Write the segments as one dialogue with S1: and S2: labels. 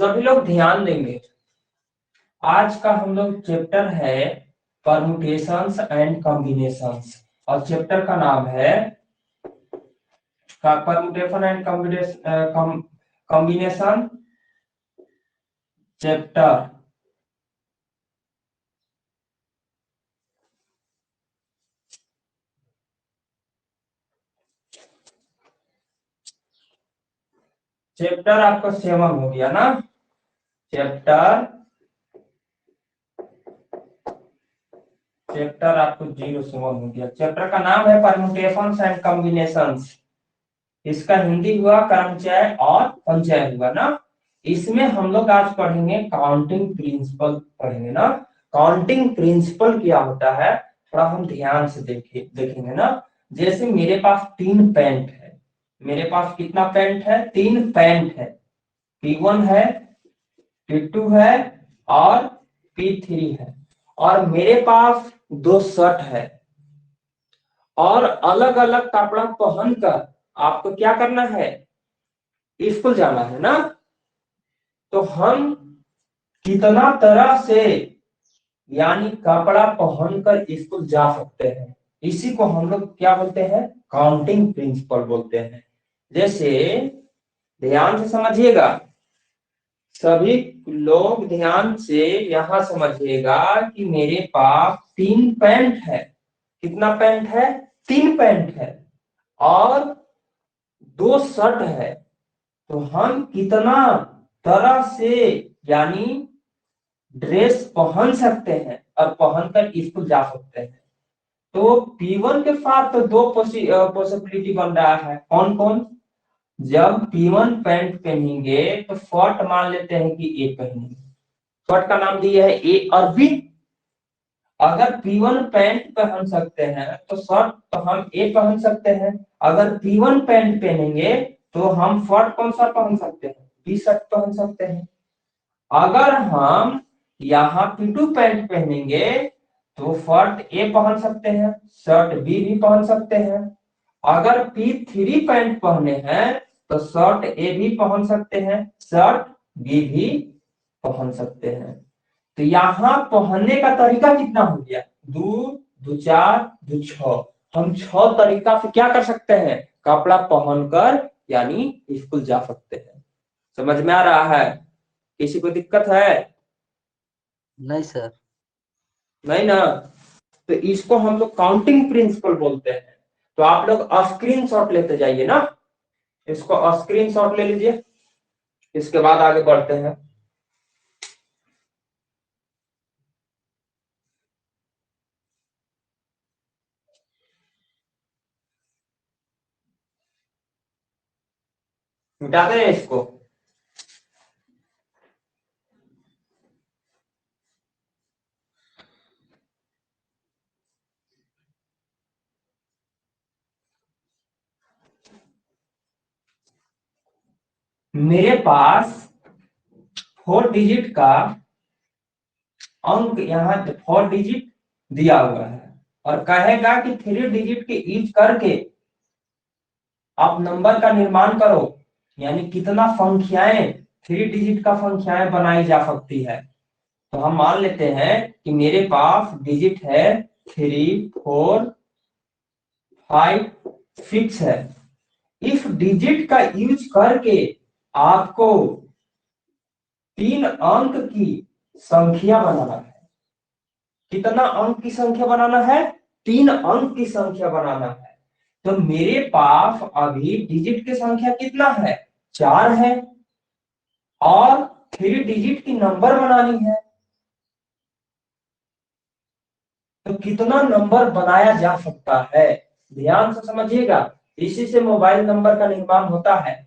S1: सभी लोग ध्यान देंगे। आज का हम लोग चैप्टर है परमुटेशंस एंड कॉम्बिनेशंस और चैप्टर का नाम है permutation and combination chapter. Chapter आपका 7 हो गया ना। चैप्टर आपको 07 हो गया। चैप्टर का नाम है परमुटेशंस एंड कॉम्बिनेशंस। इसका हिंदी हुआ कर्मचय और पंचय हुआ ना। इसमें हम लोग आज पढ़ेंगे काउंटिंग प्रिंसिपल पढ़ेंगे ना। काउंटिंग प्रिंसिपल क्या होता है थोड़ा हम ध्यान से देखेंगे ना। जैसे मेरे पास 3 पेंट है। मेरे पास कितना पेंट है? 3 पेंट है। P1 है, P2 है और P3 है। और मेरे पास 2 शर्ट है और अलग अलग कपड़ा पहनकर आपको क्या करना है? स्कूल जाना है ना। तो हम कितना तरह से यानी कपड़ा पहनकर स्कूल जा सकते हैं, इसी को हम लोग क्या बोलते हैं? काउंटिंग प्रिंसिपल बोलते हैं। जैसे ध्यान से समझिएगा, सभी लोग ध्यान से यहां समझिएगा कि मेरे पास 3 पैंट है। कितना पैंट है? 3 पैंट है और 2 शर्ट है। तो हम कितना तरह से यानी ड्रेस पहन सकते हैं और पहनकर स्कूल जा सकते हैं। तो P1 के साथ तो 2 पॉसिबिलिटी बन रहा है। कौन कौन? जब P1 पैंट पहनेंगे तो शर्ट मान लेते हैं कि ए पहनेंगे। शर्ट का नाम दिया है ए और बी। अगर P1 पैंट पहन सकते हैं तो शर्ट तो हम ए पहन सकते हैं। अगर P1 पैंट पहनेंगे तो हम शर्ट कौन सा पहन सकते हैं? बी शर्ट पहन सकते हैं। अगर हम यहाँ P2 पैंट पहनेंगे तो शर्ट ए पहन सकते हैं, शर्ट बी भी पहन सकते हैं। अगर P3 पैंट पहने हैं तो शर्ट ए भी पहन सकते हैं, शर्ट बी भी पहन सकते हैं। तो यहाँ पहनने का तरीका कितना हो गया? 2 2 4 2 6। हम 6 तरीका से क्या कर सकते हैं? कपड़ा पहनकर यानी स्कूल जा सकते हैं। समझ में आ रहा है? किसी को दिक्कत है?
S2: नहीं सर।
S1: नहीं ना। तो इसको हम लोग काउंटिंग प्रिंसिपल बोलते हैं। तो आप लोग स्क्रीनशॉट लेते जाइए ना। इसको स्क्रीनशॉट ले लीजिए, इसके बाद आगे बढ़ते हैं। मिटाते हैं इसको। मेरे पास 4 डिजिट का अंक यहाँ 4 डिजिट दिया हुआ है और कहेगा कि 3 डिजिट के यूज करके आप नंबर का निर्माण करो। यानी कितना संख्याएं 3 डिजिट का संख्याएं बनाई जा सकती है। तो हम मान लेते हैं कि मेरे पास डिजिट है 3 4 5 6 है। इस डिजिट का यूज करके आपको 3 अंक की संख्या बनाना है। कितना अंक की संख्या बनाना है? 3 अंक की संख्या बनाना है। तो मेरे पास अभी डिजिट की संख्या कितना है? 4 है और 3 डिजिट की नंबर बनानी है। तो कितना नंबर बनाया जा सकता है? ध्यान से समझिएगा, इसी से मोबाइल नंबर का निर्माण होता है।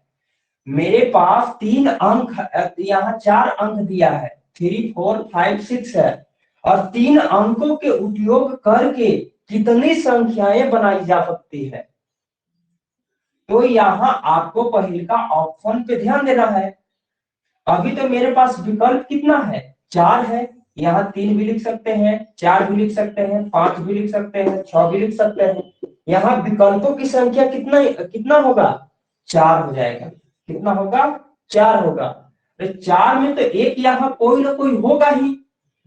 S1: मेरे पास 3 अंक यहाँ 4 अंक दिया है, 3 4 5 6 है और 3 अंकों के उपयोग करके कितनी संख्याएं बनाई जा सकती है? तो यहाँ आपको पहले का ऑप्शन पे ध्यान देना है। अभी तो मेरे पास विकल्प कितना है? 4 है। यहाँ 3 भी लिख सकते हैं, 4 भी लिख सकते हैं, 5 भी लिख सकते हैं, 6 भी लिख सकते हैं। यहाँ विकल्पों की संख्या कितना कितना होगा? 4 हो जाएगा। कितना होगा? 4 होगा। तो 4 में तो एक यहाँ कोई ना कोई होगा ही।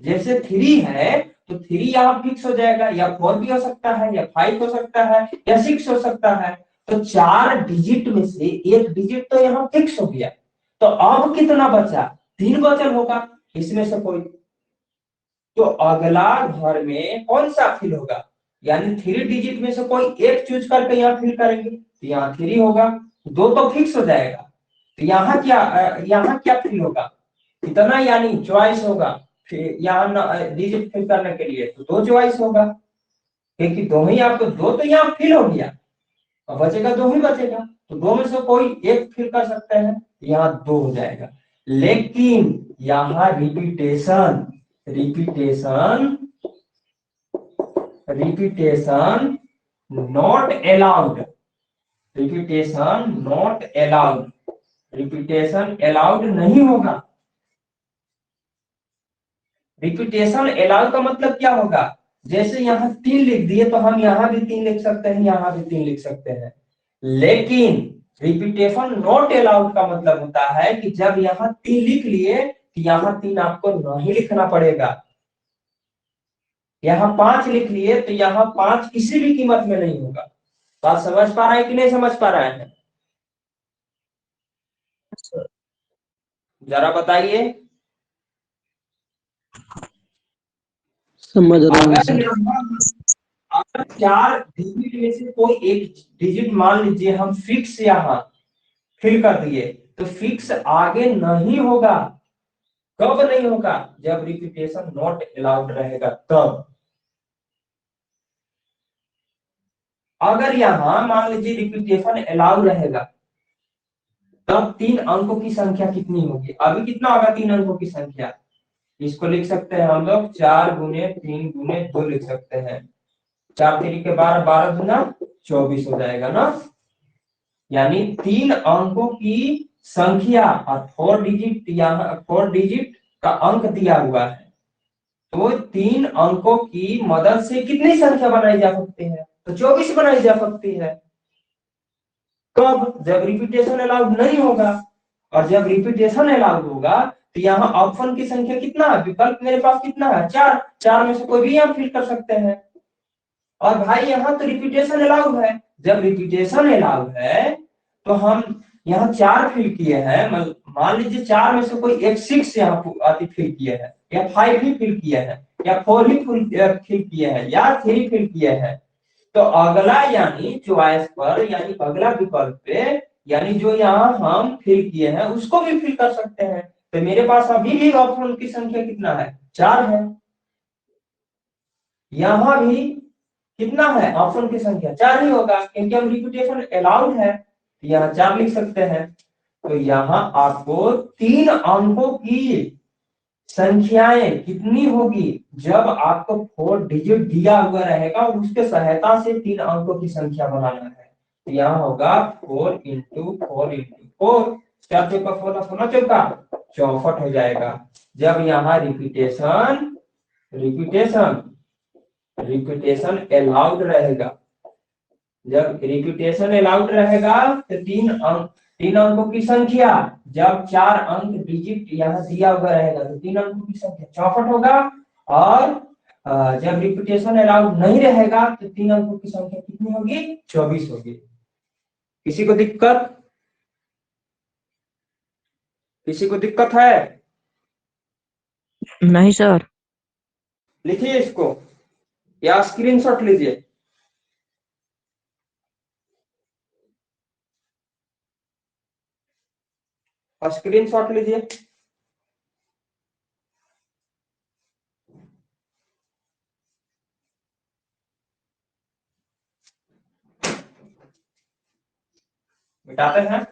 S1: जैसे 3 है तो 3 यहाँ फिक्स हो जाएगा, या 4 भी हो सकता है, या 5 हो सकता है, या 6 हो सकता है। तो 4 डिजिट में से एक डिजिट तो यहाँ फिक्स हो गया। तो अब कितना बचा? 3 बचल होगा इसमें से कोई। तो अगला घर में कौन सा फिल होगा? यानी 3 डिजिट में से कोई एक चूज करके यहाँ फिल करेंगे, तो यहाँ 3 होगा। 2 तो फिक्स हो जाएगा। तो यहाँ क्या फिल होगा? कितना यानी चॉइस होगा? फिर यहाँ डिजिट फिल करने के लिए तो 2 चॉइस होगा, क्योंकि दो ही आपको, 2 तो यहाँ फिल हो गया, और बचेगा 2 ही बचेगा। तो 2 में से कोई एक फिल कर सकते हैं, यहाँ 2 हो जाएगा। लेकिन यहाँ repetition repetition repetition not allowed. Repetition not allowed. Repetition allowed नहीं होगा। रिपीटेशन अलाउड का मतलब क्या होगा? जैसे यहाँ 3 लिख दिए तो हम यहाँ भी 3 लिख सकते हैं, यहाँ भी 3 लिख सकते हैं। लेकिन रिपीटेशन नॉट अलाउड का मतलब होता है कि जब यहाँ 3 लिख लिए तो यहाँ 3 आपको नहीं लिखना पड़ेगा। यहाँ 5 लिख लिए तो यहाँ 5 किसी भी कीमत में नहीं होगा। बात समझ पा रहा है कि नहीं समझ पा रहा है? जरा बताइए।
S2: समझ रहा हूँ
S1: अगर
S2: सर।
S1: अगर 4 डिजिट में से कोई एक डिजिट मान लीजिए हम फिक्स यहाँ फिल कर दिए, तो फिक्स आगे नहीं होगा। कब नहीं होगा? जब रिपीटेशन नॉट अलाउड रहेगा तब। अगर यहाँ मान लीजिए रिपीटेशन अलाउ रहेगा, तब 3 अंकों की संख्या कितनी होगी? अभी कितना होगा 3 अंकों की संख्या? इसको लिख सकते हैं हम लोग 4 गुने 3 गुने 2 लिख सकते हैं। 4 3 के 12, 12 गुना 24 हो जाएगा ना। यानी 3 अंकों की संख्या और 4 डिजिट, यहाँ 4 डिजिट का अंक दिया हुआ है। तो 3 अंकों की मदद से कितनी संख्या बनाई जा सकती है? तो 24 बनाई जा सकती है। कब? जब रिपीटेशन अलाउड नहीं होगा। और जब रिपीटेशन अलाउड होगा तो यहाँ ऑप्शन की संख्या कितना है? विकल्प मेरे पास कितना है? 4। 4 में से कोई भी आप फिल कर सकते हैं। और भाई यहाँ तो रिपीटेशन अलाउड है। जब रिपीटेशन अलाउड है तो हम यहाँ 4 फिल किए हैं, मान लीजिए 4 में से कोई एक 6 यहाँ फिल किए हैं, या 5 ही फिल किए हैं, या 4 ही फिल किए हैं, या 3 फिल किए हैं। तो अगला यानी चॉइस पर, यानी अगला विकल्प पे, यानी जो यहाँ हम फिल किए हैं उसको भी फिल कर सकते हैं। तो मेरे पास अभी भी ऑप्शन की संख्या कितना है? 4 है। यहाँ भी कितना है? ऑप्शन की संख्या 4 ही होगा, क्योंकि हम रिपीटेशन अलाउड है, तो यहाँ 4 लिख सकते हैं। तो यहाँ आपको 3 अंकों की संख्याएं कितनी होगी? जब आपको 4 डिजिट दिया हुआ रहेगा और उसके सहायता से 3 अंकों की संख्या बनाना है, तो यहाँ होगा 4 इंटू 4 इंटू 4, 4 चौका 16, 16 चौका 64 हो जाएगा। जब यहाँ रिपीटेशन रिपीटेशन रिपीटेशन अलाउड रहेगा, जब रिपीटेशन अलाउड रहेगा तो 3 अंकों की संख्या, जब 4 अंक डिजिट यहाँ दिया हुआ रहेगा तो 3 अंकों की संख्या 64 होगा। और जब रिपीटेशन अलाउड नहीं रहेगा तो 3 अंकों की संख्या कितनी होगी? 24 होगी। किसी को दिक्कत? किसी को दिक्कत है?
S2: नहीं सर।
S1: लिखिए इसको, या स्क्रीनशॉट लीजिए। और स्क्रीनशॉट लीजिए। मिटाते हैं।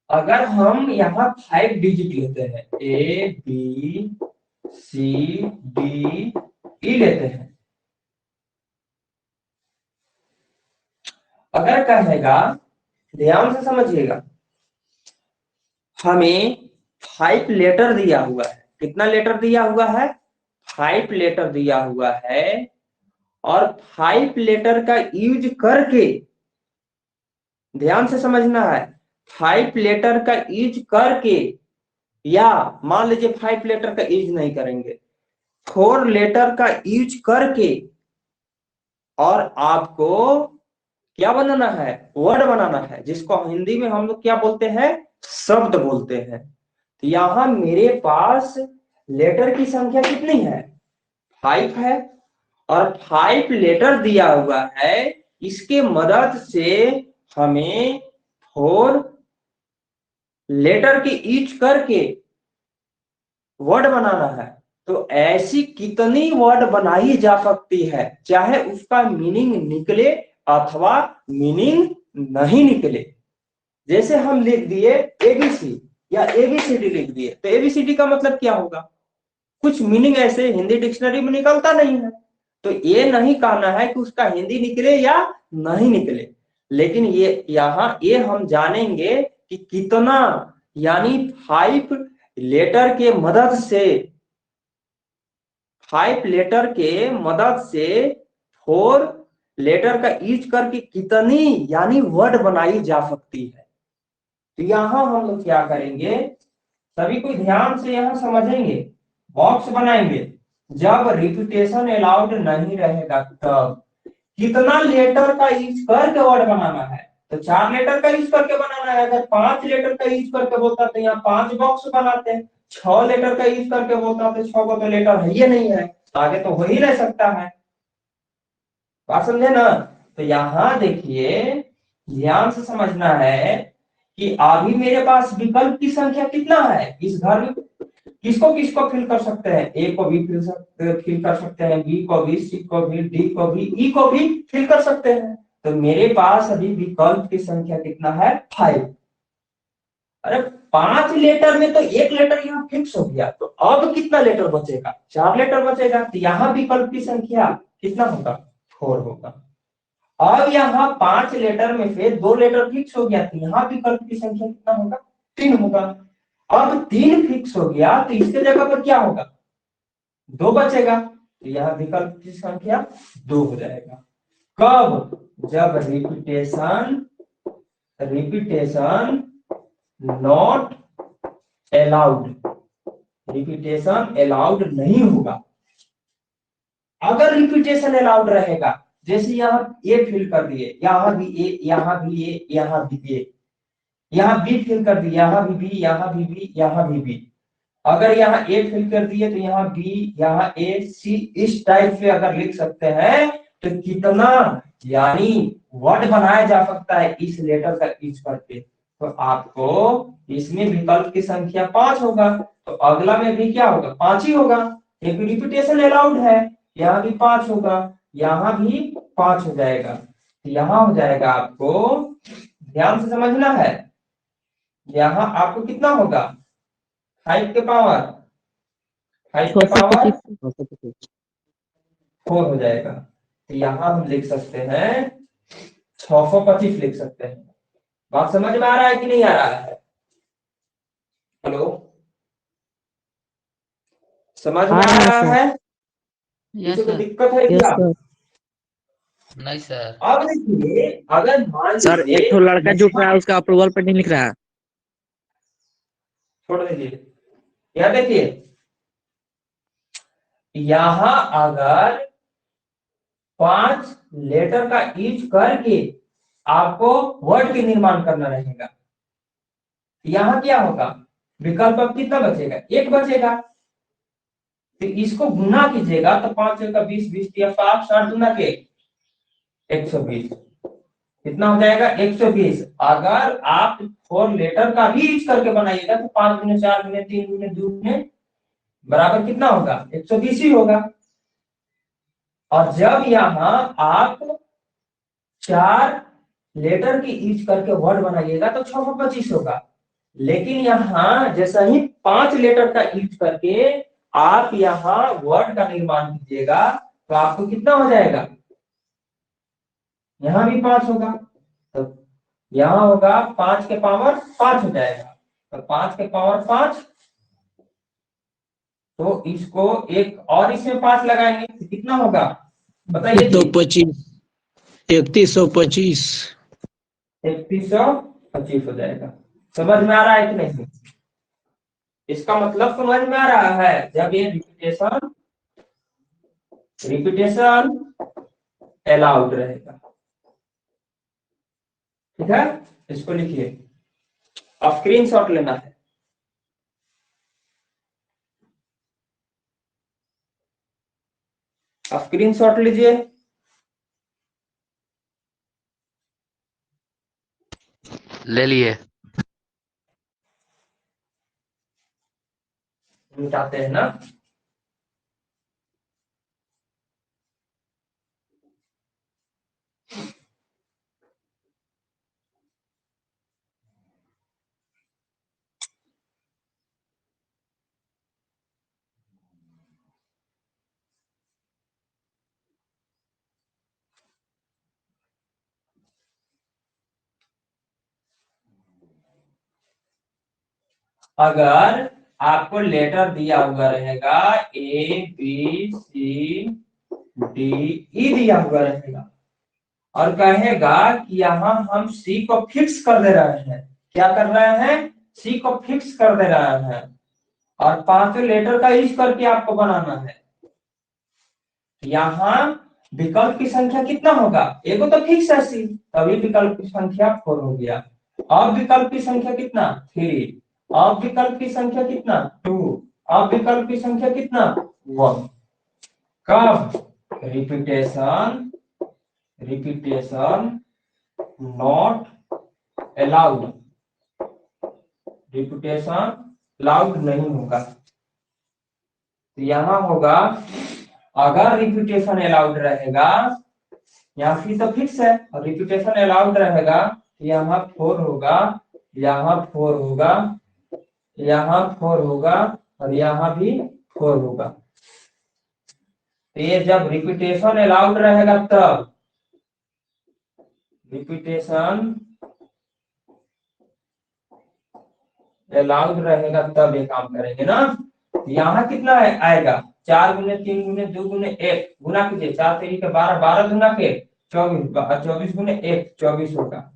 S1: अगर हम यहाँ 5 डिजिट लेते हैं, A B C D E लेते हैं, अगर कहेगा, ध्यान से समझिएगा, हमें 5 लेटर दिया हुआ है, कितना लेटर दिया हुआ है, 5 लेटर दिया हुआ है, और 5 लेटर का यूज करके, ध्यान से समझना है, 5 लेटर का यूज करके, या मान लीजिए 5 लेटर का यूज नहीं करेंगे, 4 लेटर का यूज करके, और आपको क्या बनाना है, वर्ड बनाना है, जिसको हिंदी में हम लोग क्या बोलते हैं, शब्द बोलते हैं। तो यहां मेरे पास लेटर की संख्या कितनी है, 5 है, और 5 लेटर दिया हुआ है, इसके मदद से हमें 4 लेटर की यूज करके वर्ड बनाना है। तो ऐसी कितनी वर्ड बनाई जा सकती है, चाहे उसका मीनिंग निकले अथवा मीनिंग नहीं निकले। जैसे हम लिख दिए एबीसी या एबीसीडी लिख दिए, तो एबीसीडी का मतलब क्या होगा, कुछ मीनिंग ऐसे हिंदी डिक्शनरी में निकलता नहीं है, तो ये नहीं कहना है कि उसका हिंदी निकले या नहीं निकले, लेकिन ये यहाँ ये हम जानेंगे कि कितना, यानी 5 लेटर के मदद से, 5 लेटर के मदद से 4 लेटर का यूज करके कितनी यानी वर्ड बनाई जा सकती है। तो यहां हम लोग क्या करेंगे, सभी को ध्यान से यहां समझेंगे, बॉक्स बनाएंगे। जब रिपीटेशन अलाउड नहीं रहेगा तब कितना लेटर का यूज करके वर्ड बनाना है, तो 4 लेटर का यूज करके बनाना है। अगर 5 लेटर का यूज करके बोलता तो यहाँ 5 बॉक्स बनाते हैं, 6 लेटर का यूज करके बोलता तो 6 को तो लेटर है ये नहीं है, आगे तो हो ही नहीं सकता है। बात समझे ना। तो यहां देखिए, ध्यान से समझना है कि अभी मेरे पास विकल्प की संख्या कितना है इस घर में, किसको किसको फिल कर सकते हैं, ए को भी फिल कर सकते हैं, बी को भी, सी को भी, डी को भी, ई को भी फिल कर सकते हैं। तो मेरे पास अभी विकल्प की संख्या कितना है, 5। अरे 5 लेटर में तो एक लेटर यहाँ फिक्स हो गया, तो अब कितना लेटर बचेगा, 4 लेटर बचेगा। तो यहाँ विकल्प की संख्या कितना होगा, 4 होगा। अब यहाँ 5 लेटर में से 2 लेटर फिक्स हो गया, तो यहाँ विकल्प की संख्या कितना होगा, 3 होगा। अब 3 फिक्स हो गया, तो इसके जगह पर क्या होगा, 2 बचेगा, तो यहाँ विकल्प की संख्या 2 हो जाएगा। कब, जब repetition repetition not allowed, repetition allowed नहीं होगा। अगर रिपीटेशन अलाउड रहेगा, जैसे यहाँ ए फिल कर दिए, यहाँ भी ए, यहाँ भी ए, यहाँ भी ए, यहाँ बी फिल कर दिए, यहाँ भी बी, यहाँ भी बी, यहाँ भी बी। अगर यहाँ ए फिल कर दिए तो यहाँ बी, यहाँ ए, सी, इस टाइप से अगर लिख सकते हैं, तो कितना यानी वर्ड बनाया जा सकता है इस लेटर का यूज करके। तो आपको इसमें विकल्प की संख्या 5 होगा, तो अगला में भी क्या होगा, 5 ही होगा। एक रिपीटेशन अलाउड है, यहाँ भी 5 होगा, यहाँ भी 5 हो जाएगा। तो यहाँ हो जाएगा, आपको ध्यान से समझना है, यहाँ आपको कितना होगा, 5 के पावर 4 हो जाएगा। तो यहाँ हम लिख सकते हैं 625 लिख सकते हैं। बात समझ में आ रहा है कि नहीं आ रहा है, हेलो, समझ में आ रहा है, किसी को दिक्कत है क्या,
S2: नहीं सर।
S1: अब देखिए, अगर मान
S3: सर
S1: लीजिए
S3: एक तो लड़का जुट रहा है, उसका अप्रूवल पर नहीं लिख रहा है।
S1: छोड़ दीजिए, यह देखिए, यहां अगर 5 लेटर का यूज करके आपको वर्ड के निर्माण करना रहेगा, यहां क्या होगा, विकल्प अब कितना बचेगा, 1 बचेगा। तो इसको गुना कीजिएगा, तो 5 का 20, 20 या 60, 60 गुना के 120, कितना हो जाएगा, 120। अगर आप 4 लेटर का भी यूज करके बनाइएगा, तो 5 गुने 4 गुने 3 गुने 2 गुने बराबर कितना होगा, 120 ही होगा। और जब यहाँ आप 4 लेटर की यूज करके वर्ड बनाइएगा, तो 625 होगा। लेकिन यहाँ जैसा ही 5 लेटर का यूज करके आप यहाँ वर्ड का निर्माण कीजिएगा, तो आपको कितना हो जाएगा, यहाँ भी 5 होगा। यहाँ होगा 5 के पावर 5 हो जाएगा, तो 5 के पावर 5, तो इसको एक और इसमें 5 लगाएंगे तो कितना होगा बताइए जी?
S3: 125 3125।
S1: 3125 हो जाएगा। समझ में आ रहा है कि नहीं? इसका मतलब समझ में आ रहा है, जब ये रिपीटेशन रिपीटेशन अलाउड रहेगा। ठीक है, इसको लिखिए, अब स्क्रीनशॉट लेना है। अब स्क्रीनशॉट लीजिए।
S2: ले लिए।
S1: मिटाते हैं ना। अगर आपको लेटर दिया हुआ रहेगा A B C D E दिया हुआ रहेगा और कहेगा कि यहाँ हम सी को फिक्स कर दे रहे हैं, क्या कर रहे हैं, सी को फिक्स कर दे रहे हैं, और पांचों लेटर का यूज करके आपको बनाना है। यहाँ विकल्प की संख्या कितना होगा, एगो तो फिक्स है सी, तभी विकल्प की संख्या 4 हो गया। अब विकल्प की संख्या कितना 3, अब विकल्प की संख्या कितना 2, अब विकल्प की संख्या कितना 1। कब repetition repetition not allowed, repetition allowed नहीं होगा। तो यहाँ होगा, अगर रिपीटेशन अलाउड रहेगा, यहाँ फी तो फिक्स है और रिपीटेशन अलाउड रहेगा, यहाँ 4 होगा, यहाँ 4 होगा, यहाँ 4 होगा और यहाँ भी 4 होगा। तो ये जब रिपीटेशन अलाउड रहेगा तब, रिपीटेशन अलाउड रहेगा तब ये काम करेंगे ना। यहाँ कितना आएगा, 4 गुने 3 गुने 2 गुने 1 गुना कीजिए, 4 3 के 12, 12 गुना के 24, 24 गुने 1 24 होगा।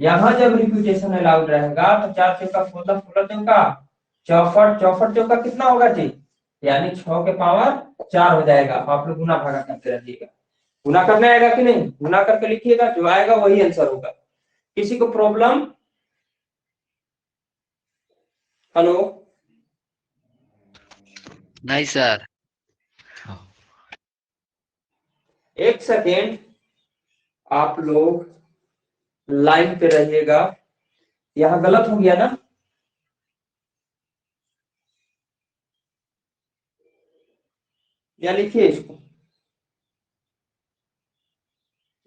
S1: यहाँ जब रिपीटेशन अलाउड रहेगा तो 4 चौका 16, 16 चौका 64, 64 चौका कितना होगा जी, यानी 6 के पावर 4 हो जाएगा। आप लोग गुना भागा करते रहिएगा, गुना करना आएगा कि नहीं, गुना करके लिखिएगा, जो आएगा वही आंसर होगा। किसी को प्रॉब्लम? हेलो,
S2: नहीं सर।
S1: एक सेकेंड आप लोग लाइन पे रहिएगा। यहाँ गलत हो गया ना, या लिखिए इसको,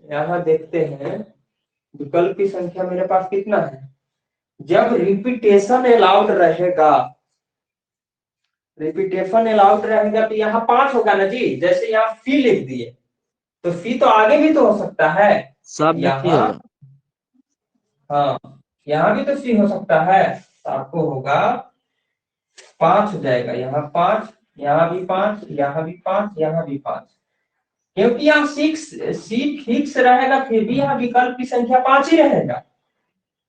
S1: यहाँ देखते हैं विकल्प की संख्या मेरे पास कितना है। जब रिपीटेशन अलाउड रहेगा, रिपीटेशन अलाउड रहेगा तो यहाँ 5 होगा ना जी, जैसे यहाँ फी लिख दिए तो फी तो आगे भी तो हो सकता है,
S3: सब में ही
S1: यहाँ,
S3: होगा।
S1: हाँ यहाँ भी तो सी हो सकता है, तो आपको होगा 5 हो जाएगा, यहाँ 5, यहाँ भी 5, यहाँ भी 5, यहाँ भी 5, क्योंकि यहाँ सी फिक्स रहेगा, फिर भी यहाँ विकल्प की संख्या 5 ही रहेगा,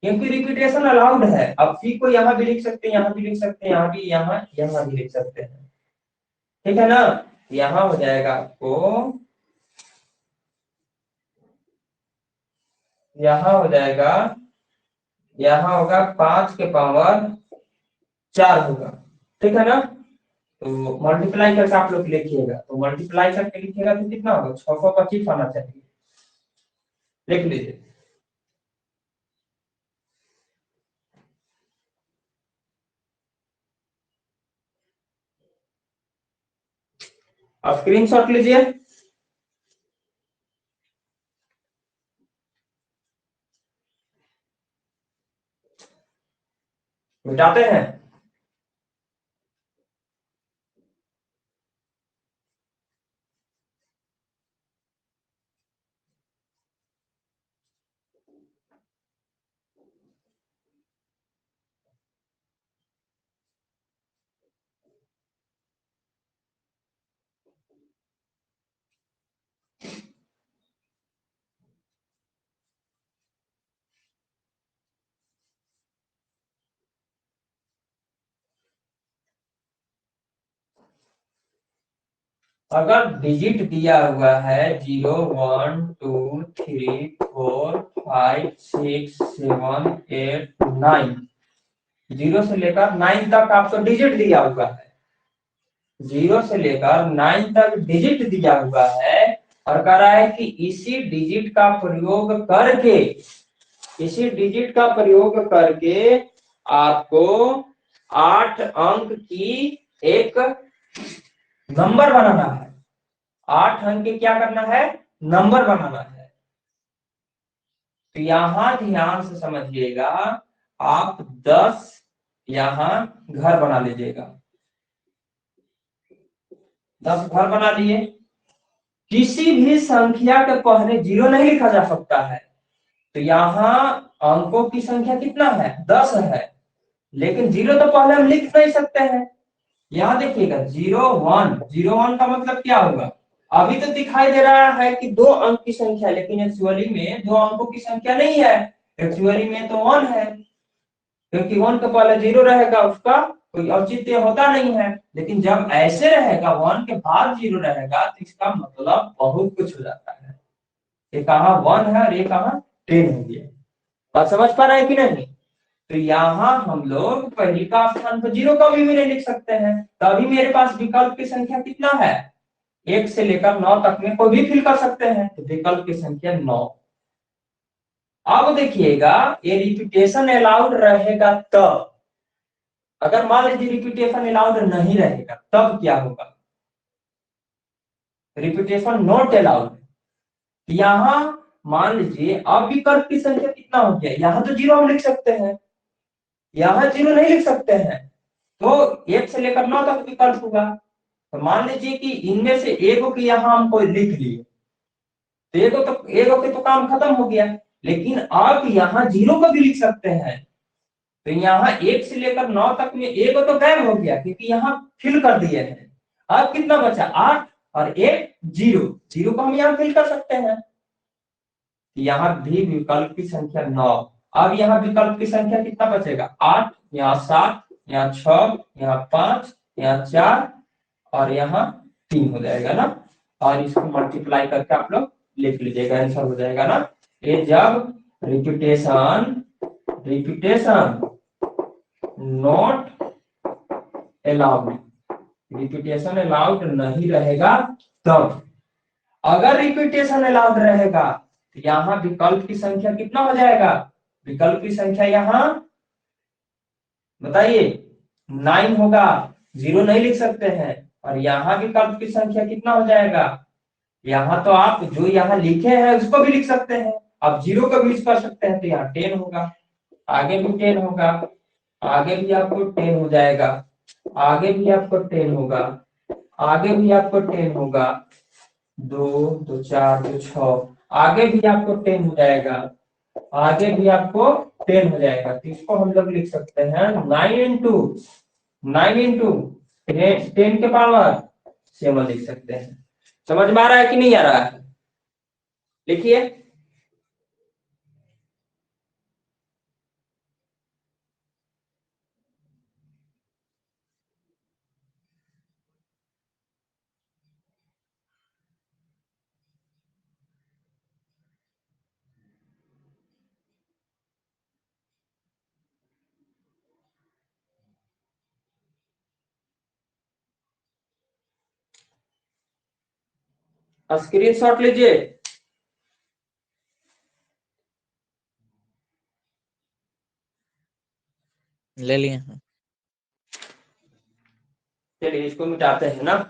S1: क्योंकि रिपीटेशन अलाउड है। अब फी को यहाँ भी लिख सकते हैं, यहाँ भी लिख सकते हैं, यहाँ भी, यहाँ भी लिख सकते हैं, ठीक है ना। यहाँ हो जाएगा आपको, यहाँ हो जाएगा, यहाँ होगा 5 के पावर 4 होगा, ठीक है ना। तो मल्टीप्लाई करके आप लोग लिखिएगा, तो मल्टीप्लाई करके लिखिएगा तो कितना होगा, 625 आना चाहिए, लिख लीजिए। आप स्क्रीनशॉट लीजिए। मिटाते हैं। अगर डिजिट दिया हुआ है 0 1 2 3 4 5 6 7 8 9, 0 से लेकर 9 तक आपको डिजिट दिया हुआ है, 0 से लेकर 9 तक डिजिट दिया हुआ है, और कह रहा है कि इसी डिजिट का प्रयोग करके, इसी डिजिट का प्रयोग करके आपको 8 अंक की एक नंबर बनाना है, 8 अंक के क्या करना है, नंबर बनाना है। तो यहां ध्यान से समझिएगा, आप 10 यहां घर बना लीजिएगा, 10 घर बना लिए। किसी भी संख्या के पहले 0 नहीं लिखा जा सकता है, तो यहाँ अंकों की संख्या कितना है, 10 है, लेकिन 0 तो पहले हम लिख नहीं सकते हैं। यहाँ देखिएगा 0 1, 0 1 का मतलब क्या होगा, अभी तो दिखाई दे रहा है कि 2 अंक की संख्या, लेकिन एक्चुअली में 2 अंकों की संख्या नहीं है, एक्चुअली में तो 1 है, क्योंकि 1 के पहले 0 रहेगा उसका कोई औचित्य होता नहीं है। लेकिन जब ऐसे रहेगा 1 के बाद 0 रहेगा, तो इसका मतलब बहुत कुछ हो जाता है, ये कहा 1 है और ये कहा 10 हो गया। बात समझ पा रहे हैं कि नहीं। तो यहाँ हम लोग पहली का स्थान पर 0 का भी मेरे लिख सकते हैं, तो अभी मेरे पास विकल्प की संख्या कितना है, 1 से लेकर 9 तक में कोई भी फिल कर सकते हैं, तो विकल्प की संख्या 9। अब देखिएगा ये रिपीटेशन अलाउड रहेगा तब, अगर मान लीजिए रिपीटेशन अलाउड नहीं रहेगा तब क्या होगा, रिपीटेशन नॉट अलाउड। यहाँ मान लीजिए अब विकल्प की संख्या कितना हो गया, यहाँ तो 0 हम लिख सकते हैं, यहाँ 0 नहीं लिख सकते हैं, तो 1 से लेकर 9 तक विकल्प होगा। तो मान लीजिए कि इनमें से एगो की यहाँ हम कोई लिख लिए, तो एगो के तो काम खत्म हो गया, लेकिन आप यहाँ 0 को भी लिख सकते हैं, तो यहाँ 1 से लेकर 9 तक में एगो तो गायब हो गया, क्योंकि यहाँ फिल कर दिए हैं। अब कितना बचा, 8 और 1 0, 0 को हम यहाँ फिल कर सकते हैं, यहाँ भी विकल्प की संख्या 9। अब यहाँ विकल्प की संख्या कितना बचेगा, 8, यहाँ 7, यहाँ 6, यहाँ 5, यहाँ 4 और यहाँ 3 हो जाएगा ना, और इसको मल्टीप्लाई करके आप लोग लिख लीजिएगा, आंसर हो जाएगा ना। ये जब repetition repetition not allowed, repetition allowed नहीं रहेगा तब। अगर रिपीटेशन अलाउड रहेगा तो यहाँ विकल्प की संख्या कितना हो जाएगा, विकल्प की संख्या यहाँ बताइए 9 होगा, 0 नहीं लिख सकते हैं, और यहाँ विकल्प की संख्या कितना हो जाएगा, यहाँ तो आप जो यहाँ लिखे हैं उसको भी लिख सकते हैं, आप 0 को भी यूज कर सकते हैं, तो यहाँ 10 होगा, आगे भी 10 होगा, आगे भी आपको 10 हो जाएगा, आगे भी आपको 10 होगा, आगे भी आपको 10 होगा, 2 2 4 2 6, आगे भी आपको 10 हो जाएगा, आगे भी आपको 10 हो जाएगा। तो इसको हम लोग लिख सकते हैं 9 इंटू 10 के पावर 7 लिख सकते हैं। समझ में आ रहा है कि नहीं आ रहा है, लिखिए। स्क्रीनशॉट लीजिए।
S3: ले लिए हैं।
S1: चलिए इसको मिटाते हैं ना।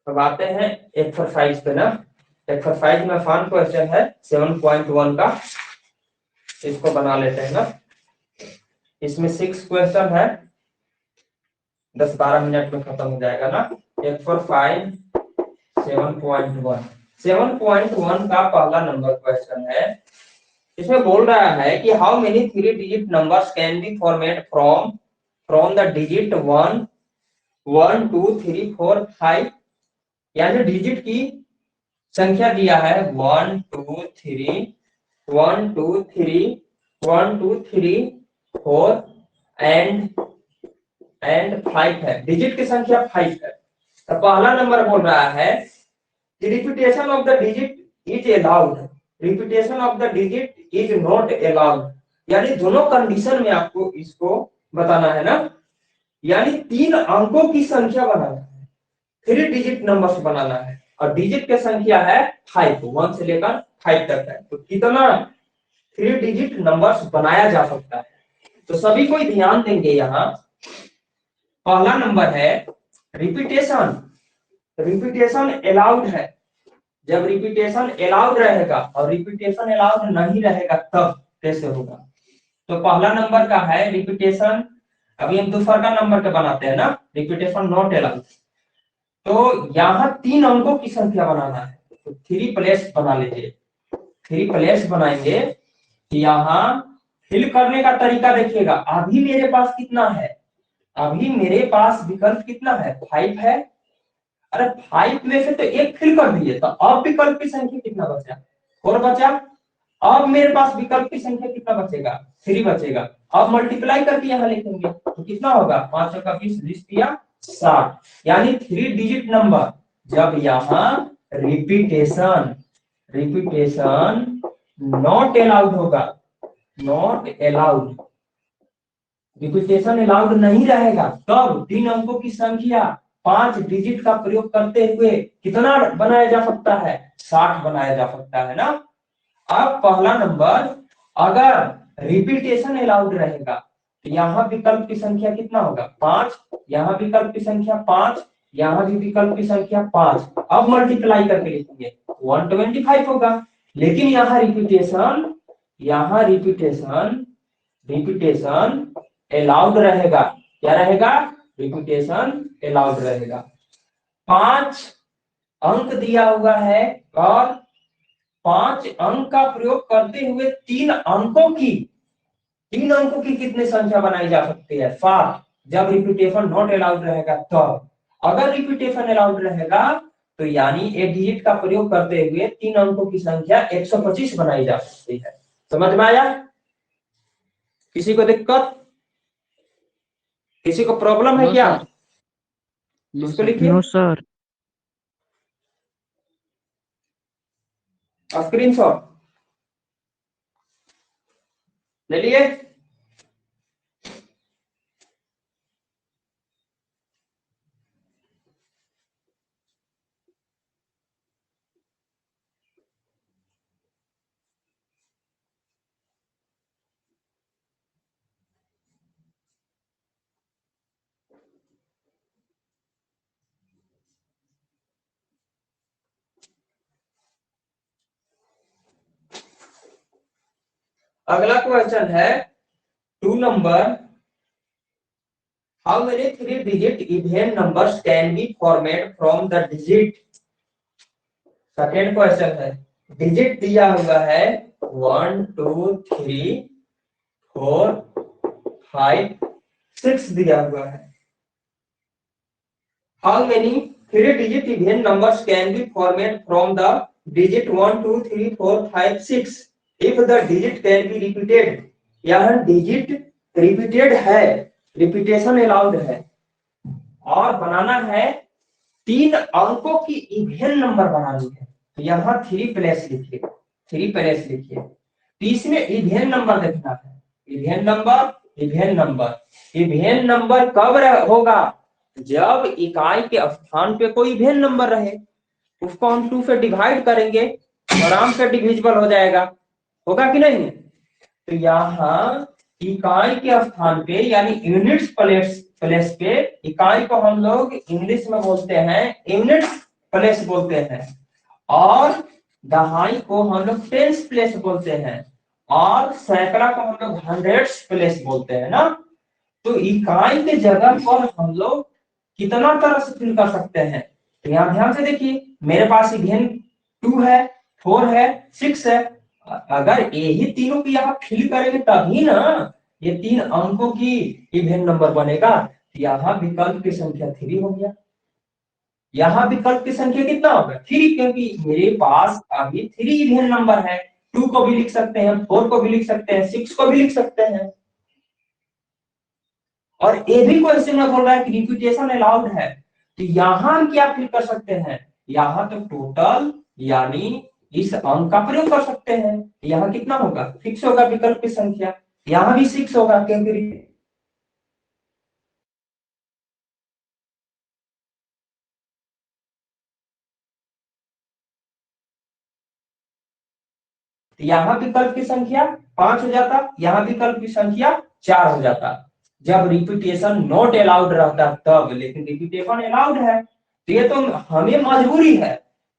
S1: अब आते हैं एक्सरसाइज पे ना। एक्सरसाइज में फन क्वेश्चन है 7.1 का, इसको बना लेते हैं ना। इसमें 6 क्वेश्चन है, 10-12 मिनट में खत्म हो जाएगा ना। एक्सरसाइज 7.1 7.1 का पहला नंबर क्वेश्चन है। इसमें बोल रहा है कि how many 3 digit numbers can be format from the digit 1 1 2 3 4 5, यानी डिजिट की संख्या दिया है 1 2 3 1 2 3 1 2 3 4 एंड 5 है। डिजिट की संख्या 5 है। तो पहला नंबर बोल रहा है repetition of the digit is allowed, repetition of the digit is not allowed, यानी दोनों कंडीशन में आपको इसको बताना है ना। यानी 3 अंकों की संख्या बनाना है, 3 डिजिट नंबर्स बनाना है, और डिजिट की संख्या है 5, 1 से लेकर 5 तक है। तो कितना 3 डिजिट नंबर्स बनाया जा सकता है? तो सभी कोई ध्यान देंगे। यहाँ पहला नंबर है रिपीटेशन, रिपीटेशन अलाउड है। जब रिपीटेशन अलाउड रहेगा और रिपीटेशन अलाउड नहीं रहेगा तब कैसे होगा? तो पहला नंबर का है रिपीटेशन, अभी हम दूसरा का नंबर के बनाते हैं ना, रिपीटेशन नॉट अलाउड। तो यहाँ 3 अंकों की संख्या बनाना है, तो 3 प्लेस बना लीजिए। 3 प्लेस बनाएंगे। यहाँ फिल करने का तरीका देखिएगा। अभी मेरे पास कितना है? अभी मेरे पास विकल्प कितना है? 5 है। अरे 5 में से तो 1 फिल कर दिए, तो अब विकल्प की संख्या कितना बचा? 4 बचा। अब मेरे पास विकल्प की संख्या कितना बचेगा? 3 बचेगा। अब मल्टीप्लाई करके यहाँ लिखेंगे तो कितना होगा? 5 का 20, 20 दिया 60, यानी 3 डिजिट नंबर। जब यहाँ रिपीटेशन नॉट अलाउड होगा, नॉट अलाउड, रिपीटेशन अलाउड नहीं रहेगा, तब 3 अंकों की संख्या 5 डिजिट का प्रयोग करते हुए कितना बनाया जा सकता है? 60 बनाया जा सकता है ना। अब पहला नंबर, अगर रिपीटेशन अलाउड रहेगा तो यहाँ विकल्प की संख्या कितना होगा? 5, यहाँ विकल्प की संख्या 5, यहाँ भी विकल्प की संख्या 5। अब मल्टीप्लाई करके लिखेंगे 125 होगा। लेकिन यहाँ रिपीटेशन अलाउड रहेगा। क्या रहेगा? रिपीटेशन अलाउड रहेगा। 5 अंक दिया हुआ है और 5 अंक का प्रयोग करते हुए 3 अंकों की कितनी संख्या बनाई जा सकती है? 7, जब रिपीटेशन नॉट अलाउड रहेगा तब। अगर रिपीटेशन अलाउड रहेगा तो यानी एक डिजिट का प्रयोग करते हुए 3 अंकों की संख्या 125 बनाई जा सकती है। समझ में आया? किसी को दिक्कत, किसी को प्रॉब्लम है
S2: नो
S1: क्या?
S2: सर, नो
S1: इसको
S2: सर।
S1: लिखिए,
S3: नो सर।
S1: स्क्रीनशॉट ले लिए। अगला क्वेश्चन है 2 number, how many 3 digit even numbers can be format from the digit? Second question है, डिजिट दिया हुआ है 1 2 3 4 5 6 दिया हुआ है। How many 3 digit even numbers can be format from the digit 1 2 3 4 5 6 if the digit can be repeated? यह digit repeated है, repetition allowed है, और बनाना है 3 अंकों की इवन नंबर बनानी है। तो यहाँ 3 प्लेस लिखिए, 3 प्लेस लिखिए। तो इसमें इवन नंबर देखना है, इवन नंबर कब होगा? जब इकाई के स्थान पे कोई इवन नंबर रहे, उसको हम 2 से डिवाइड करेंगे, आराम से डिविजिबल हो जाएगा। होगा कि नहीं? तो यहाँ इकाई के स्थान पे यानी यूनिट्स प्लेस पे, इकाई को हम लोग इंग्लिश में बोलते हैं यूनिट्स प्लेस बोलते हैं, और दहाई को हम लोग टेंस प्लेस बोलते हैं और सैकड़ा को हम लोग हंड्रेड्स प्लेस बोलते हैं ना। तो इकाई के जगह पर हम लोग कितना तरह से फिल कर सकते हैं, तो यहाँ ध्यान से देखिए, मेरे पास इवेन 2 है, 4 है, 6 है। अगर यही तीनों की यहाँ फिल करेंगे तभी ना ये 3 अंकों की इवेन नंबर बनेगा। यहाँ विकल्प की संख्या 3 हो गया, यहाँ विकल्प की संख्या कितना होगा 3, क्योंकि मेरे पास अभी 3 इवेन नंबर है। 2 को भी लिख सकते हैं, 4 को भी लिख सकते हैं, 6 को भी लिख सकते हैं। और ये भी क्वेश्चन में बोल रहा है कि रिपीटेशन अलाउड है, तो यहां हम क्या फिल कर सकते हैं, यहाँ तो टोटल यानी इस अंक का प्रयोग कर सकते हैं। यहाँ कितना होगा 6 होगा विकल्प की संख्या, यहाँ भी 6 होगा क्योंकि यहाँ विकल्प की संख्या 5 हो जाता, यहाँ विकल्प की संख्या 4 हो जाता। जब रिपीटेशन नॉट अलाउड रहता तब, लेकिन रिपीटेशन अलाउड है, तो ये तो हमें मजबूरी है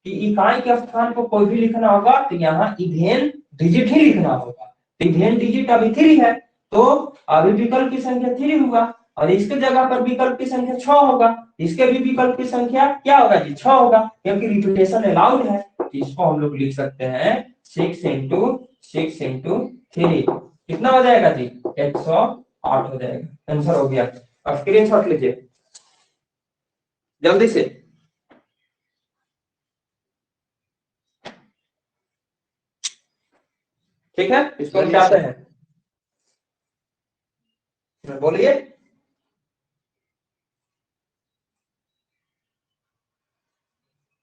S1: कि इकाई के स्थान पर कोई भी लिखना होगा तो यहाँ इवेन डिजिट ही लिखना होगा। तो इवेन डिजिट अभी 3 है, तो अभी विकल्प की संख्या 3 होगा, और इसके जगह पर विकल्प की संख्या 6 होगा, इसके भी विकल्प की संख्या क्या होगा जी 6 होगा, क्योंकि रिपीटेशन अलाउड है। इसको हम लोग लिख सकते हैं 6 इंटू 6 इंटू 3, कितना हो जाएगा जी 108 हो जाएगा। आंसर हो गया। अब स्क्रीनशॉट लीजिए जल्दी से। ठीक है, इसको मिटाते हैं, बोलिए।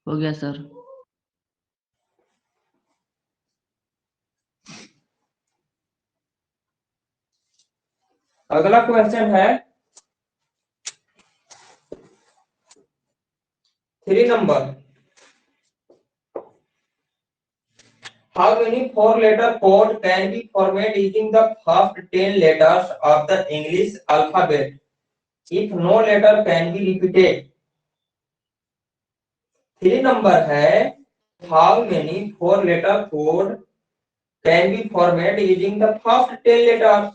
S2: हो गया सर।
S1: अगला क्वेश्चन है 3 number. How many 4-letter code can be formatted using the first 10 letters of the English alphabet if no letter can be repeated? 3 number है, how many 4-letter code can be formatted using the first 10 letters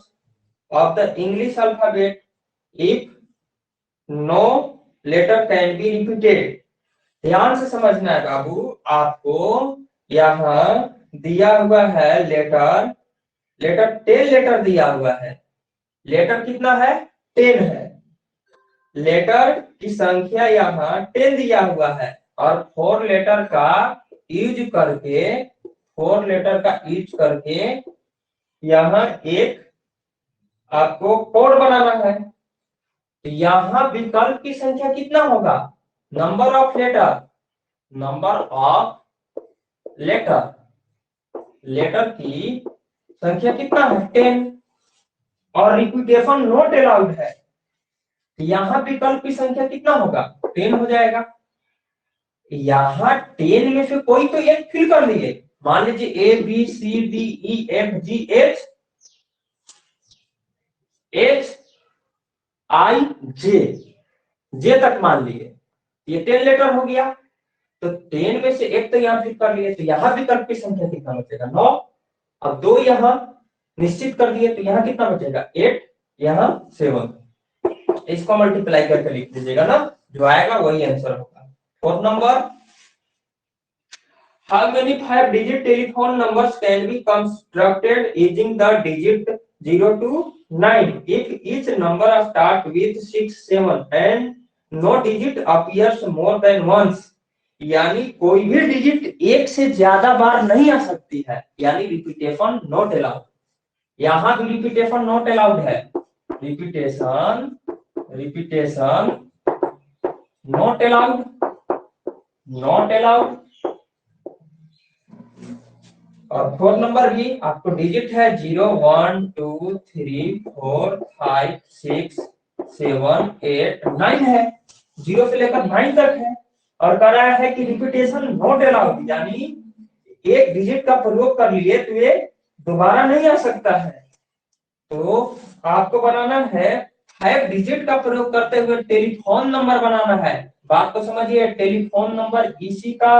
S1: of the English alphabet if no letter can be repeated? ध्यान से समझना है बाबू, आपको यहाँ दिया हुआ है लेटर 10 लेटर दिया हुआ है। लेटर कितना है 10 है, लेटर की संख्या यहाँ 10 दिया हुआ है, और 4 लेटर का यूज करके यहाँ एक आपको कोड बनाना है। तो यहाँ विकल्प की संख्या कितना होगा, नंबर ऑफ लेटर की संख्या कितना है 10, और रिपीटेशन नॉट अलाउड है, यहाँ विकल्प की संख्या कितना होगा 10 हो जाएगा। यहाँ 10 में से कोई तो एक फिल कर लिए, मान लीजिए A B C D E F G H I J तक मान लिए, ये 10 लेटर हो गया, तो 10 में से एक तो यहाँ फिल कर लिए, तो यहाँ विकल्प की संख्या कितना बचेगा 9, अब 2 यहाँ निश्चित कर दिए, तो यहाँ कितना बचेगा 8, यहाँ 7। इसको मल्टीप्लाई करके लिख दीजिएगा ना, जो आएगा वही आंसर होगा। 4th number, how many 5-digit telephone numbers can be constructed using the digit 0 to 9 if each number starts with 6 7 and no digit appears more than once? यानी कोई भी डिजिट एक से ज्यादा बार नहीं आ सकती है, यानी रिपीटेशन नॉट अलाउड। यहाँ भी रिपीटेशन नॉट अलाउड है, रिपीटेशन नॉट अलाउड। और 4th नंबर भी आपको डिजिट है 0 1 2 3 4 5 6 7 8 9 है, 0 से लेकर 9 तक है, और कह रहा है कि रिपीटेशन नॉट अलाउड, यानी एक डिजिट का प्रयोग कर लिए तो ये दोबारा नहीं आ सकता है। तो आपको बनाना है 5 डिजिट का प्रयोग करते हुए टेलीफोन नंबर बनाना है। बात को समझिए, टेलीफोन नंबर इसी का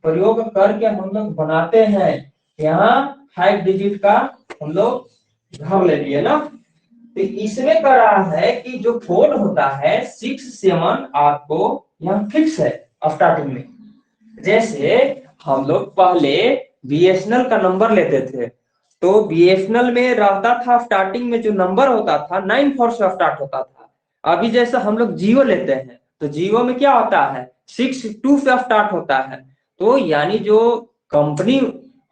S1: प्रयोग करके हम लोग बनाते हैं। यहाँ 5 डिजिट का हम लोग घर ले लिए ना। तो इसमें कर रहा है कि जो कोड होता है 6-7 आपको यहाँ फिक्स है स्टार्टिंग में। जैसे हम लोग पहले बीएसएनएल का नंबर लेते थे, तो बीएसएनएल में रहता था स्टार्टिंग में जो नंबर होता था 94 से स्टार्ट होता था। अभी जैसे हम लोग जियो लेते हैं तो जियो में क्या होता है 62 से स्टार्ट होता है। तो यानी जो कंपनी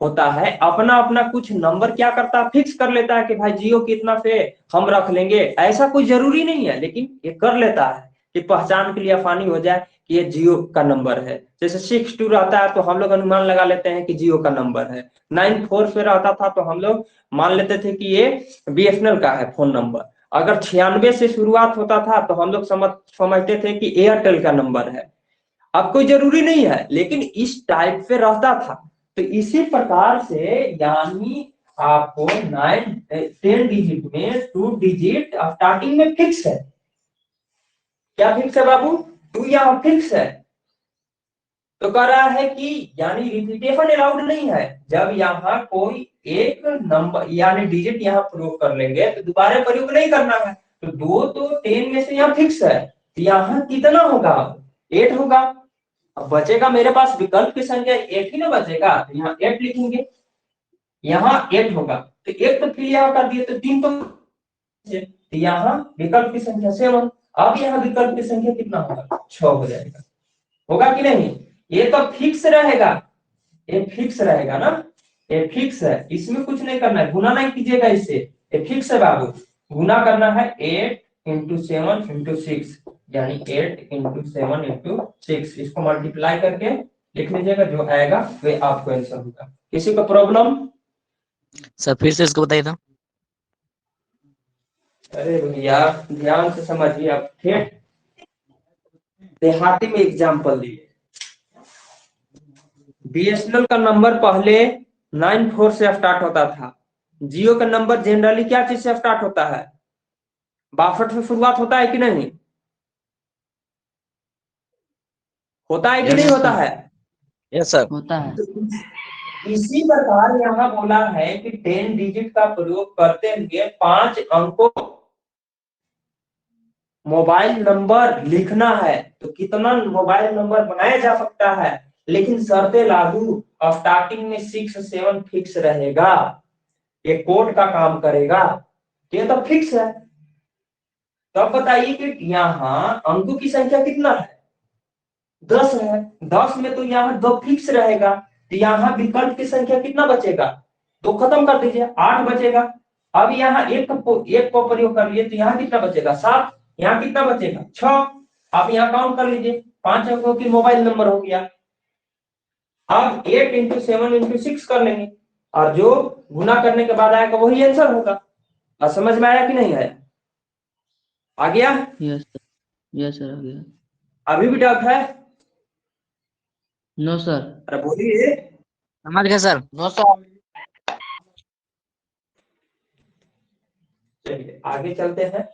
S1: होता है अपना अपना कुछ नंबर क्या करता है फिक्स कर लेता है कि भाई जियो कितना से हम रख लेंगे। ऐसा कोई जरूरी नहीं है, लेकिन ये कर लेता है कि पहचान के लिए आसानी हो जाए कि ये जियो का नंबर है। जैसे 62 रहता है तो हम लोग अनुमान लगा लेते हैं कि जियो का नंबर है। 94 पे रहता था तो हम लोग मान लेते थे कि ये बीएसएनएल का है फोन नंबर। अगर 96 से शुरुआत होता था तो हम लोग समझते थे कि एयरटेल का नंबर है। अब कोई जरूरी नहीं है, लेकिन इस टाइप पे रहता था। तो इसी प्रकार से यानी आपको 10 डिजिट में 2 डिजिट स्टार्टिंग में फिक्स है। क्या फिक्स है बाबू? 2 यहाँ फिक्स है। तो कह रहा है कि यानी रिपीटेशन अलाउड नहीं है। जब यहाँ कोई एक नंबर यानी डिजिट यहाँ प्रयोग कर लेंगे तो दोबारा प्रयोग नहीं करना है। तो 2 तो 10 में से यहाँ फिक्स है, तो यहाँ कितना होगा 8 होगा। अब बचेगा मेरे पास विकल्प की संख्या 8 ही ना बचेगा, तो यहाँ 8 लिखेंगे। यहाँ 8 होगा तो 1 तो फिर यहाँ कर दिए तो 3 तो यहाँ विकल्प की संख्या 7। अब यहाँ विकल्प की संख्या कितना होगा 6 हो जाएगा। होगा कि नहीं? ये तो फिक्स रहेगा, ये फिक्स रहेगा ना, ये फिक्स है, इसमें कुछ नहीं करना है, गुना नहीं कीजिएगा इससे, ये फिक्स है बाबू। गुना करना है 8 इंटू 7 इंटू 6, यानी 8 इंटू 7 इंटू 6, इसको मल्टीप्लाई करके लिख लीजिएगा, जो आएगा वे आपको आंसर होगा। किसी को प्रॉब्लम?
S3: सर फिर से इसको बताइए तो।
S1: अरे भैया ध्यान से समझिए, आप ठेठ देहाती में एग्जाम्पल दिए। बीएसएनएल का नंबर पहले 94 से स्टार्ट होता था। जियो का नंबर जनरली क्या चीज से स्टार्ट होता है? 62 से शुरुआत होता है कि नहीं? होता है कि नहीं होता है?
S3: Yes sir.
S2: होता है।
S1: इसी प्रकार यहाँ बोला है कि 10 डिजिट का प्रयोग करते हुए 5 अंकों मोबाइल नंबर लिखना है। तो कितना मोबाइल नंबर बनाया जा सकता है, लेकिन शर्तें लागू, स्टार्टिंग में 6-7 फिक्स रहेगा, ये कोड का काम करेगा, ये तो फिक्स है। तो अब बताइए कि यहाँ अंकों की संख्या कितना है? 10 है। 10 में तो यहाँ 2 फिक्स रहेगा, तो यहाँ विकल्प की संख्या कितना बचेगा? 2 खत्म कर दीजिए, 8 बचेगा। अब यहाँ एक को प्रयोग कर लिए तो यहाँ कितना बचेगा? 7। यहाँ कितना बचेगा? 6। आप यहाँ काउंट कर लीजिए, 5 अंकों की मोबाइल नंबर हो गया। अब 8 इंटू 7 इंटू 6 कर लेंगे, और जो गुना करने के बाद आएगा वही आंसर होगा। और समझ में आया कि नहीं आया? आ गया?
S2: यस सर, यस सर, आ गया।
S1: अभी भी डाउट है?
S2: No sir.
S1: अरे बोलिए।
S3: समझ गए सर। No sir.
S1: चलिए आगे चलते हैं।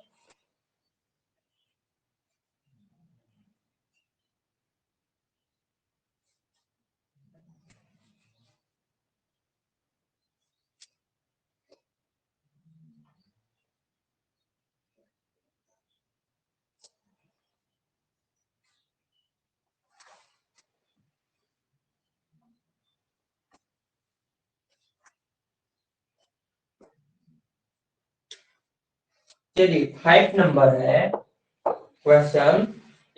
S1: चलिए 5 नंबर है question.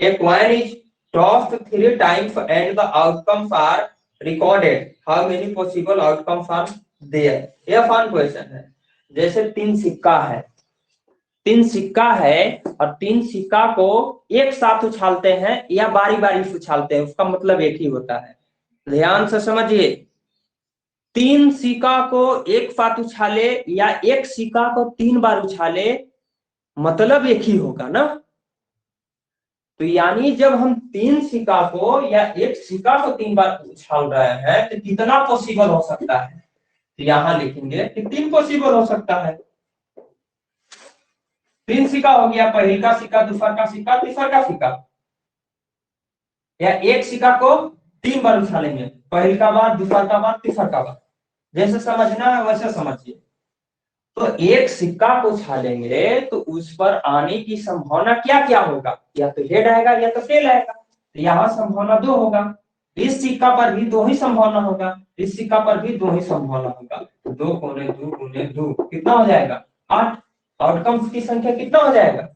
S1: A coin is tossed 3 times and the outcomes are recorded, how many possible outcomes are there? यह फन क्वेश्चन है। जैसे 3 सिक्का है, 3 सिक्का है और 3 सिक्का को एक साथ उछालते हैं या बारी बारी से उछालते हैं, उसका मतलब एक ही होता है। ध्यान से समझिए, 3 सिक्का को एक साथ उछाले या एक सिक्का को 3 बार उछाले, मतलब एक ही होगा ना। तो यानी जब हम 3 सिक्का को या एक सिक्का को 3 बार उछाल रहे हैं तो कितना पॉसिबल हो सकता है? तो यहां लिखेंगे कि 3 पॉसिबल हो सकता है। 3 सिक्का हो गया, पहले का सिक्का, दूसरा का सिक्का, तीसरा का सिक्का। या एक सिक्का को 3 बार उछालेंगे, पहल का बार, दूसरा का बार, तीसरा का बार, जैसे समझना है वैसे समझिए। तो एक सिक्का को उछालेंगे तो उस पर आने की संभावना क्या क्या होगा, या तो हेड आएगा या तो टेल आएगा। तो यहाँ संभावना 2 होगा, इस सिक्का पर भी 2 ही संभावना होगा, इस सिक्का पर भी 2 ही संभावना होगा। 2 गुने 2 गुने 2 कितना हो जाएगा 8। आउटकम्स की संख्या कितना हो जाएगा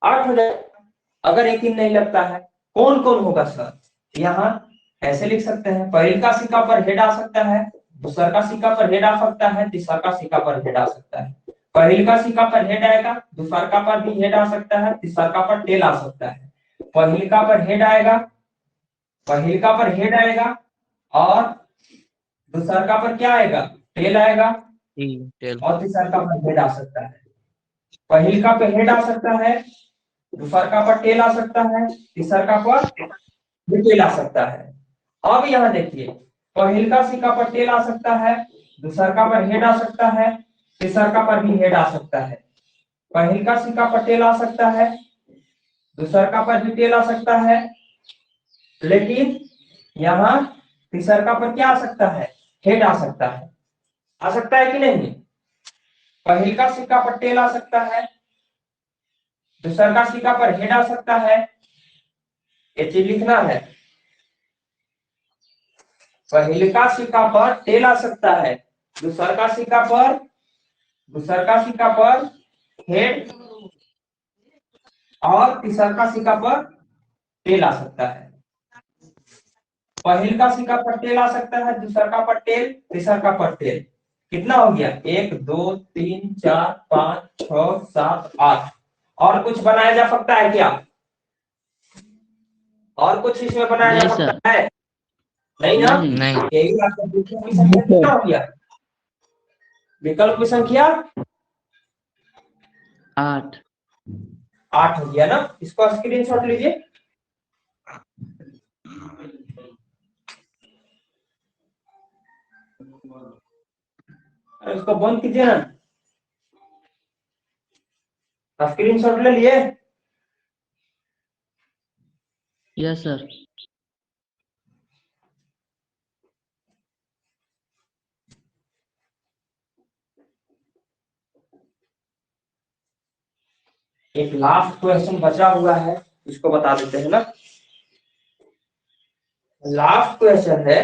S1: 8 हो जाएगा। अगर यकीन नहीं लगता है कौन कौन होगा सर, यहाँ ऐसे लिख सकते हैं, पहले का सिक्का पर हेड आ सकता है, दूसरा का सिक्का पर हेड आ सकता है, तीसरा का सिक्का पर हेड आ सकता है। पहले का सिक्का पर हेड आएगा, दूसरा का पर भी हेड आ सकता है, तीसरा का पर टेल आ सकता है। पहले का पर हेड आएगा, पहले का पर हेड आएगा, और दूसरा का पर क्या आएगा टेल आएगा,
S3: टेल
S1: और तीसरा का पर हेड आ सकता है। पहले का पर हेड आ सकता है, दूसरा का पर टेल आ सकता है, तीसरा का पर भी टेल आ सकता है। अब यहाँ देखिए, पहले का सिक्का पर टेल आ सकता है, दूसरा का पर हेड आ सकता है, तीसरा का पर भी हेड आ सकता है। पहले का सिक्का पर टेल आ सकता है, दूसरा का पर भी टेल आ सकता है, लेकिन यहाँ तीसरा का पर क्या आ सकता है हेड आ सकता है। आ सकता है कि नहीं, पहले का सिक्का पर टेल आ सकता है, दूसरा का सिक्का पर हेड आ सकता है, ये चीज लिखना है। पहले का सिक्का पर टेल आ सकता है, दूसरा का सिक्का पर हेड, और तीसरा का सिक्का पर टेल आ सकता है। पहले का सिक्का पर टेल आ सकता है, दूसरा का पर टेल, तीसरा का पर टेल। कितना हो गया 1 2 3 4 5 6 7 8। और कुछ बनाया जा सकता है क्या, और कुछ इसमें बनाया
S2: नहीं
S1: जा
S2: सर,
S1: सकता है, नहीं ना।
S2: नहीं।
S3: नहीं
S1: यही आपका विकल्प की संख्या कितना हो गया, विकल्प की संख्या
S2: 8।
S1: 8 हो गया ना। इसको स्क्रीनशॉट लीजिए, इसको बंद कीजिए ना, स्क्रीनशॉट ले लिए।
S2: Yes sir.
S1: एक लास्ट क्वेश्चन बचा हुआ है, इसको बता देते हैं ना। लास्ट क्वेश्चन है,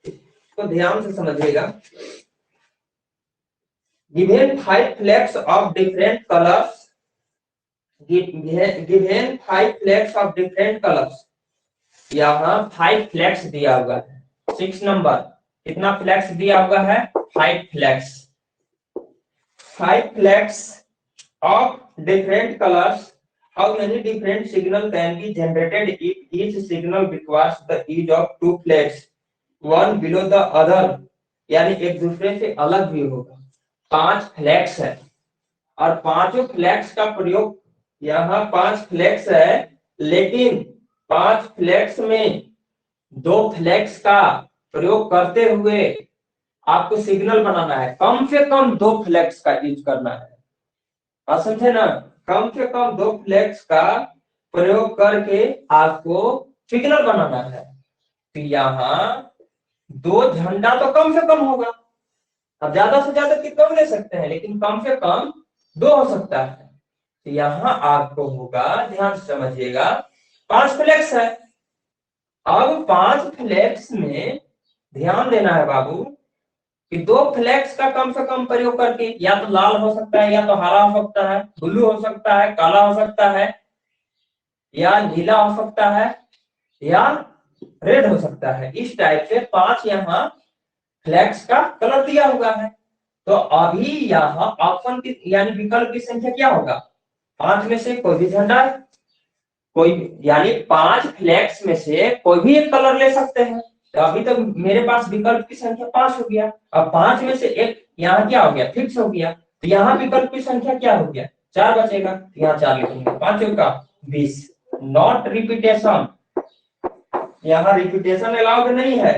S1: तो ध्यान से समझिएगा। Given 5 flags of different colors, given 5 flags of different colors, यहाँ 5 flags दिया हुआ है, 6 नंबर, कितना फ्लैग्स दिया हुआ है 5 flags, 5 flags of different colors. How many different signal can be generated if each signal requires the use of 2 flags, one below the other, यानी एक दूसरे से अलग भी होगा। 5 फ्लैग्स है, और पांचों फ्लैग्स का प्रयोग, यहाँ 5 फ्लैग्स है, लेकिन 5 फ्लैग्स में 2 फ्लैग्स का प्रयोग करते हुए आपको सिग्नल बनाना है, कम से कम 2 फ्लैग्स का यूज करना है। आप समझे ना, कम से कम 2 फ्लैग्स का प्रयोग करके आपको सिग्नल बनाना है। तो यहाँ 2 झंडा तो कम से कम होगा, अब ज्यादा से ज्यादा कितना ले सकते हैं, लेकिन कम से कम 2 हो सकता है। तो यहाँ आपको होगा, ध्यान से समझिएगा, 5 फ्लैग्स है। अब 5 फ्लैग्स में ध्यान देना है बाबू कि 2 फ्लैग्स का कम से कम प्रयोग करके, या तो लाल हो सकता है, या तो हरा हो सकता है, ब्लू हो सकता है, काला हो सकता है, या नीला हो सकता है, या रेड हो सकता है। इस टाइप से 5 यहाँ फ्लैग्स का कलर दिया हुआ है। तो अभी यहाँ ऑप्शन की यानी विकल्प की संख्या क्या होगा, 5 में से कोई भी झंडा, कोई यानी 5 फ्लैग्स में से कोई भी एक कलर ले सकते हैं। तो अभी तक मेरे पास विकल्प की संख्या 5 हो गया, अब 5 में से एक यहाँ क्या हो गया फिक्स हो गया। तो यहाँ विकल्प की संख्या क्या हो गया 4 बचेगा, यहाँ 4 लिखेंगे, 5 का 20। नॉट रिपीटेशन, यहाँ रिपीटेशन अलाउड नहीं है।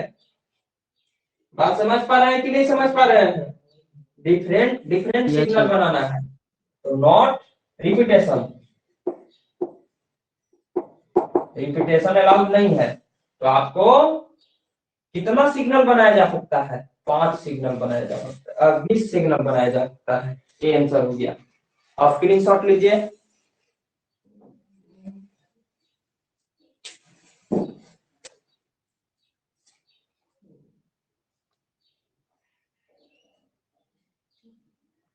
S1: बात समझ पा रहे हैं कि नहीं समझ पा रहे हैं, different different
S2: Yes,
S1: signal
S2: sir.
S1: बनाना है, तो नॉट रिपीटेशन, रिपीटेशन अलाउड नहीं है। तो आपको कितना सिग्नल बनाया जा सकता है? 5 सिग्नल बनाया जा सकता है, 20 सिग्नल बनाया जा सकता है। ये आंसर हो गया। आप स्क्रीनशॉट लीजिए।